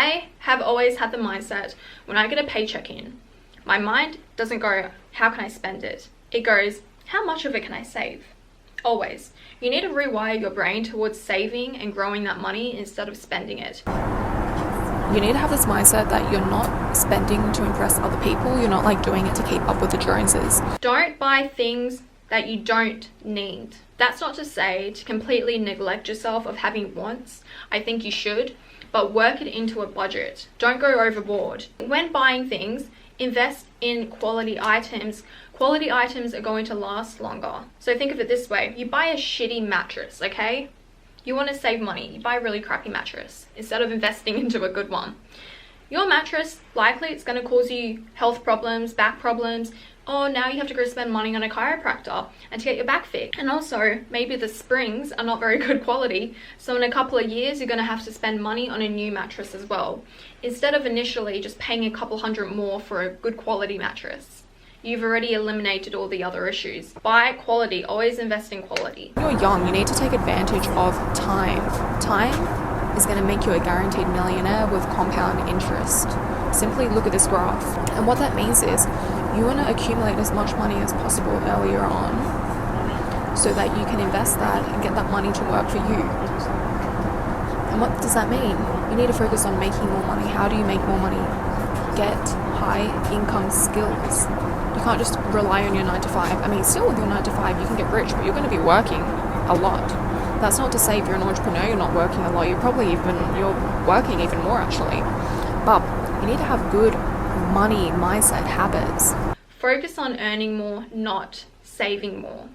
I have always had the mindset when I get a paycheck in, my mind doesn't go, how can I spend it? It goes, how much of it can I save? Always. You need to rewire your brain towards saving and growing that money instead of spending it. You need to have this mindset that you're not spending to impress other people. You're not like doing it to keep up with the Joneses. Don't buy things that you don't need. That's not to say to completely neglect yourself of having wants. I think you should, but work it into a budget. Don't go overboard. When buying things, invest in quality items. Quality items are going to last longer. So think of it this way. You buy a shitty mattress, okay? You want to save money. You buy a really crappy mattress instead of investing into a good one. Your mattress, likely it's going to cause you health problems, back problems. Oh, now you have to go spend money on a chiropractor and to get your back fixed. And also, maybe the springs are not very good quality. So in a couple of years, you're going to have to spend money on a new mattress as well. Instead of initially just paying a couple $100 more for a good quality mattress. You've already eliminated all the other issues. Buy quality, always invest in quality. When you're young, you need to take advantage of time. Time is going to make you a guaranteed millionaire with compound interest. Simply look at this graph. And what that means is you want to accumulate as much money as possible earlier on so that you can invest that and get that money to work for you. And what does that mean? You need to focus on making more money. How do you make more money? Get high income skills. You can't just rely on your 9 to 5. I mean, still with your 9 to 5, you can get rich, but you're going to be working a lot. That's not to say if you're an entrepreneur, you're not working a lot. You're working even more actually. But you need to have good money mindset habits. Focus on earning more, not saving more.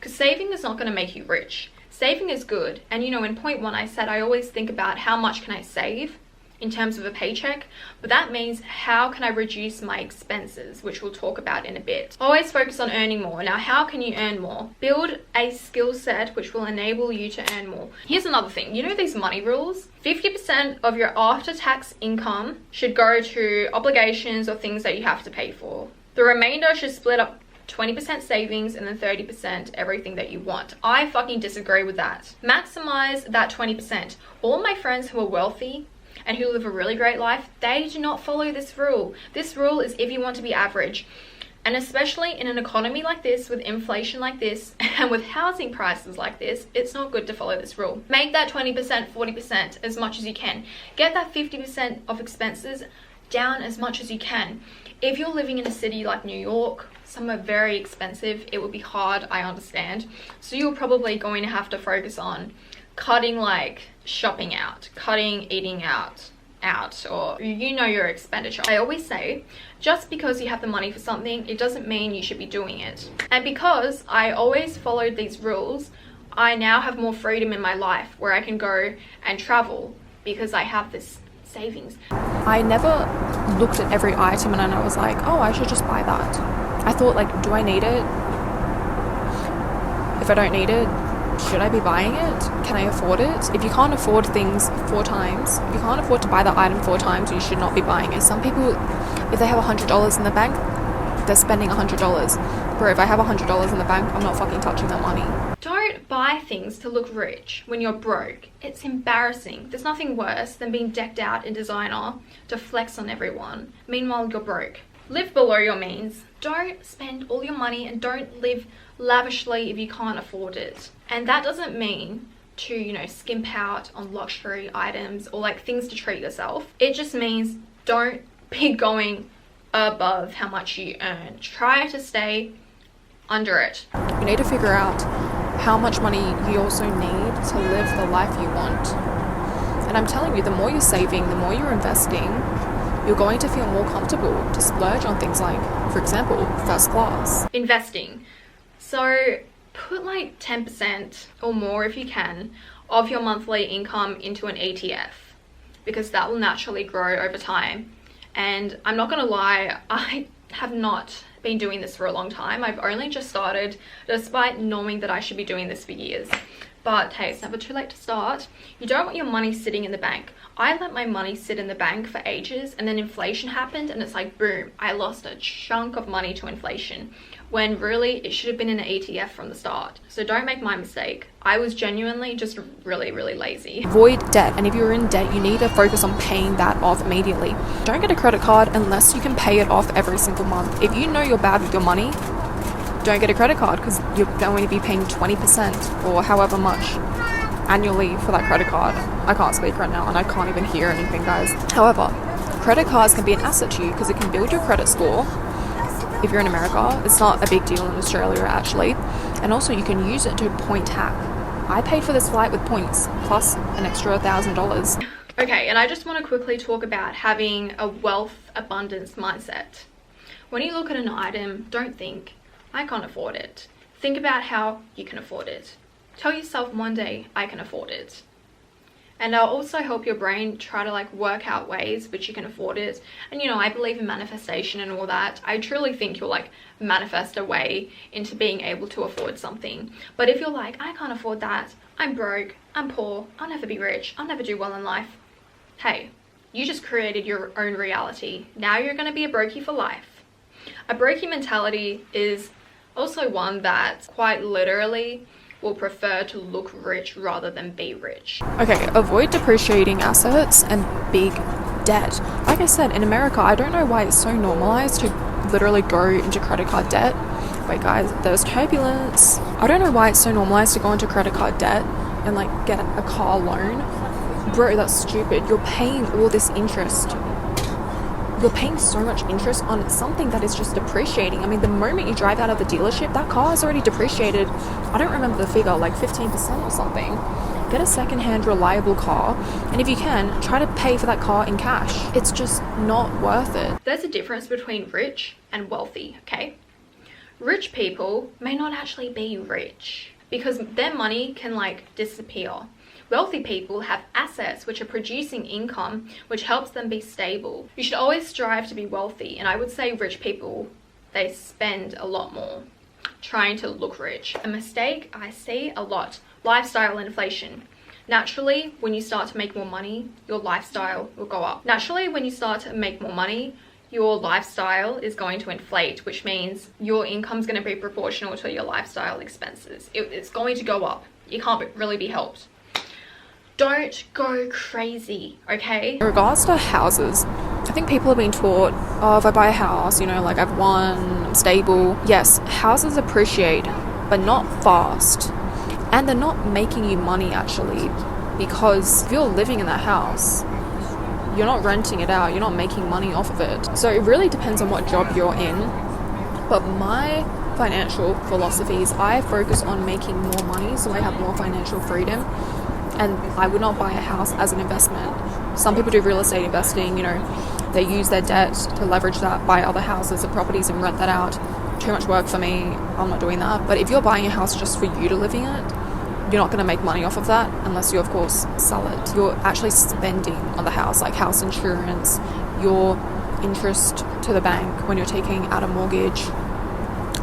Because saving is not going to make you rich. Saving is good. And in point 1, I said I always think about how much can I save in terms of a paycheck, but that means how can I reduce my expenses, which we'll talk about in a bit. Always focus on earning more. Now, how can you earn more? Build a skill set which will enable you to earn more. Here's another thing. These money rules? 50% of your after-tax income should go to obligations or things that you have to pay for. The remainder should split up 20% savings and then 30% everything that you want. I fucking disagree with that. Maximize that 20%. All my friends who are wealthy and who live a really great life, they do not follow this rule. This rule is if you want to be average. And especially in an economy like this, with inflation like this, and with housing prices like this, it's not good to follow this rule. Make that 20%, 40% as much as you can. Get that 50% of expenses down as much as you can. If you're living in a city like New York, some are very expensive. It would be hard, I understand. So you're probably going to have to focus on cutting shopping out, cutting eating out, or your expenditure. I always say, just because you have the money for something, it doesn't mean you should be doing it. And because I always followed these rules, I now have more freedom in my life where I can go and travel because I have this savings. I never looked at every item and I was like, oh, I should just buy that. I thought, do I need it? If I don't need it, should I be buying it? Can I afford it? If you can't afford things 4 times, if you can't afford to buy that item 4 times, you should not be buying it. Some people, if they have $100 in the bank, they're spending $100. Bro, if I have $100 in the bank, I'm not fucking touching that money. Don't buy things to look rich when you're broke. It's embarrassing. There's nothing worse than being decked out in designer to flex on everyone. Meanwhile, you're broke. Live below your means. Don't spend all your money and don't live lavishly if you can't afford it. And that doesn't mean to, skimp out on luxury items or things to treat yourself. It just means don't be going above how much you earn. Try to stay under it. You need to figure out how much money you also need to live the life you want. And I'm telling you, the more you're saving, the more you're investing, you're going to feel more comfortable to splurge on things like, for example, first class. Investing. So put 10% or more if you can of your monthly income into an ETF because that will naturally grow over time. And I'm not gonna lie, I have not been doing this for a long time. I've only just started despite knowing that I should be doing this for years. But hey, it's never too late to start. You don't want your money sitting in the bank. I let my money sit in the bank for ages, and then inflation happened, and it's like, boom, I lost a chunk of money to inflation, when really it should have been in an ETF from the start. So don't make my mistake. I was genuinely just really, really lazy. Avoid debt, and if you're in debt, you need to focus on paying that off immediately. Don't get a credit card unless you can pay it off every single month. If you know you're bad with your money, don't get a credit card, because you're going to be paying 20% or however much annually for that credit card. I can't speak right now and I can't even hear anything, guys. However, credit cards can be an asset to you because it can build your credit score. If you're in America, it's not a big deal in Australia actually. And also you can use it to point hack. I paid for this flight with points plus an extra $1,000. Okay, and I just want to quickly talk about having a wealth abundance mindset. When you look at an item, don't think, I can't afford it. Think about how you can afford it. Tell yourself one day, I can afford it. And I'll also help your brain try to like work out ways which you can afford it. And you know, I believe in manifestation and all that. I truly think you'll like manifest a way into being able to afford something. But if you're like, I can't afford that, I'm broke, I'm poor, I'll never be rich, I'll never do well in life. Hey, you just created your own reality. Now you're going to be a brokey for life. A brokey mentality is also one that quite literally will prefer to look rich rather than be rich. Okay, avoid depreciating assets and big debt. Like I said, in America, I don't know why it's so normalized to literally go into credit card debt. Wait guys, there's turbulence. I don't know why it's so normalized to go into credit card debt and like get a car loan. Bro, that's stupid. You're paying all this interest. You're paying so much interest on something that is just depreciating. I mean, the moment you drive out of the dealership, that car is already depreciated. I don't remember the figure, like 15% or something. Get a second-hand reliable car, and if you can, try to pay for that car in cash. It's just not worth it. There's a difference between rich and wealthy, okay? Rich people may not actually be rich because their money can like disappear. Wealthy people have assets which are producing income, which helps them be stable. You should always strive to be wealthy, and I would say rich people, they spend a lot more trying to look rich. A mistake I see a lot, lifestyle inflation. Naturally, when you start to make more money, your lifestyle will go up. Naturally, when you start to make more money, your lifestyle is going to inflate, which means your income is going to be proportional to your lifestyle expenses. It's going to go up. You can't really be helped. Don't go crazy, okay? In regards to houses, I think people have been taught, oh, if I buy a house, you know, like I've won, I'm stable. Yes, houses appreciate, but not fast. And they're not making you money actually, because if you're living in that house, you're not renting it out, you're not making money off of it. So it really depends on what job you're in. But my financial philosophy is I focus on making more money so I have more financial freedom. And I would not buy a house as an investment. Some people do real estate investing, you know, they use their debt to leverage that, buy other houses and properties and rent that out. Too much work for me, I'm not doing that. But if you're buying a house just for you to live in it, you're not going to make money off of that unless you, of course, sell it. You're actually spending on the house, like house insurance, your interest to the bank when you're taking out a mortgage.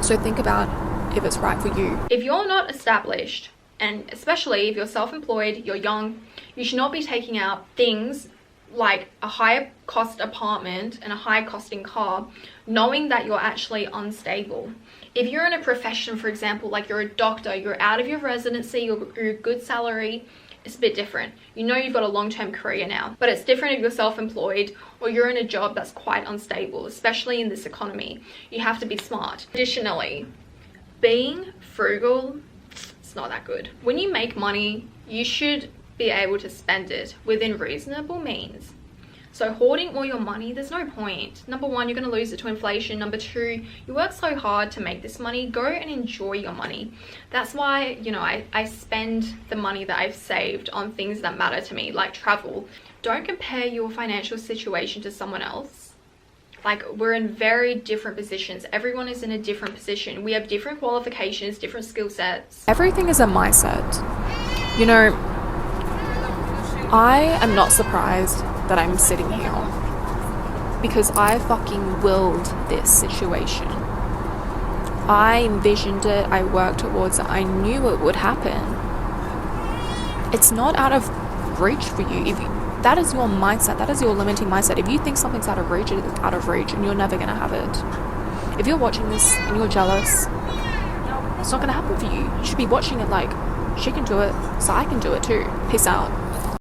So think about if it's right for you. If you're not established, and especially if you're self-employed, you're young, you should not be taking out things like a higher cost apartment and a high costing car, knowing that you're actually unstable. If you're in a profession, for example, like you're a doctor, you're out of your residency, you're a good salary, it's a bit different. You know you've got a long-term career now, but it's different if you're self-employed or you're in a job that's quite unstable, especially in this economy. You have to be smart. Additionally, being frugal, it's not that good. When you make money, you should be able to spend it within reasonable means. So hoarding all your money, there's no point. Number one, you're going to lose it to inflation. Number two, you work so hard to make this money. Go and enjoy your money. That's why, you know, I spend the money that I've saved on things that matter to me, like travel. Don't compare your financial situation to someone else. Like, we're in very different positions. Everyone is in a different position. We have different qualifications, different skill sets. Everything is a mindset. You know, I am not surprised that I'm sitting here because I fucking willed this situation. I envisioned it, I worked towards it, I knew it would happen. It's not out of reach for you. That is your mindset, that is your limiting mindset. If you think something's out of reach, it's out of reach, and you're never going to have it. If you're watching this and you're jealous, it's not going to happen for you. You should be watching it like, she can do it, so I can do it too. Peace out.